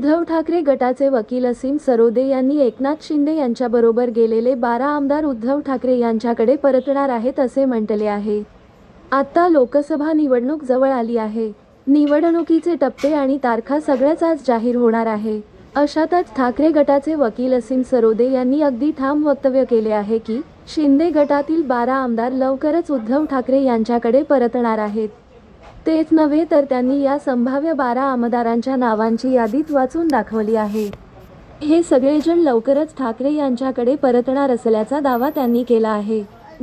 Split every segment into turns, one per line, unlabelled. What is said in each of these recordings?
उद्धव ठाकरे गटाचे वकील असीम सरोदे यांनी एकनाथ शिंदे यांच्याबरोबर गेलेले 12 आमदार उद्धव ठाकरे यांच्याकडे परतणार आहेत असे म्हटले आहे। आता लोकसभा निवडणूक जवळ आली आहे। निवडणुकीचे टप्पे आणि तारखा सगळ्याच आज जाहीर होणार आहे। अशातच ठाकरे गटाचे वकील असीम सरोदे यांनी अगदी ठाम वक्तव्य केले आहे की शिंदे गटातील 12 आमदार लवकरच उद्धव ठाकरे यांच्याकडे परतणार आहेत। तेच नव्हे तर त्यांनी या संभाव्य 12 आमदारांच्या नावांची यादीच वाचून दाखवली आहे। हे सगळेजण लवकरच ठाकरे यांच्याकडे परतणार असल्याचा दावा त्यांनी केला आहे।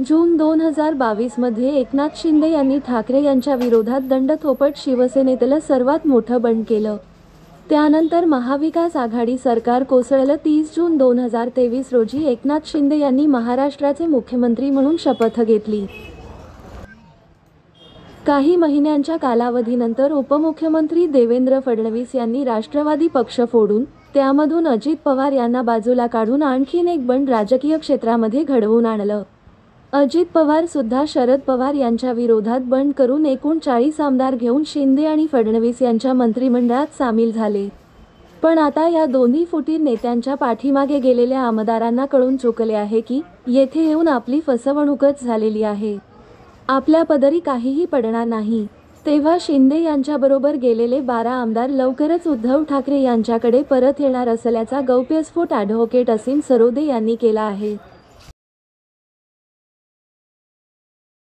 जून 2022 मध्ये एकनाथ शिंदे यांनी ठाकरे यांच्या विरोधात दंड थोपट शिवसेनेतलं सर्वात मोठं बंड केलं। त्यानंतर महाविकास आघाडी सरकार कोसळलं। 30 जून 2023 रोजी एकनाथ शिंदे यांनी महाराष्ट्राचे मुख्यमंत्री म्हणून शपथ घेतली। काही महिन्यांच्या कालावधीनंतर उपमुख्यमंत्री देवेंद्र फडणवीस यांनी राष्ट्रवादी पक्ष फोडून त्यामधून अजित पवार यांना बाजूला काढून आणखीन एक बंड राजकीय क्षेत्रामध्ये घडवून आणलं। अजित पवार सुद्धा शरद पवार यांच्या विरोधात बंड करून एकूण 40 आमदार घेऊन शिंदे आणि फडणवीस यांच्या मंत्रिमंडळात सामील झाले। पण आता या दोन्ही फुटीर नेत्यांच्या पाठीमागे गेलेल्या आमदारांना कळून चुकले आहे की येथे येऊन आपली फसवणूकच झालेली आहे। आपल्या पदरी काहीही पडणार नाही। तेव्हा शिंदे यांच्याबरोबर गेलेले 12 आमदार लवकरच उद्धव ठाकरे यांच्याकडे परत येणार असल्याचा गौप्यस्फोट ॲडव्होकेट असीम सरोदे यांनी केला आहे।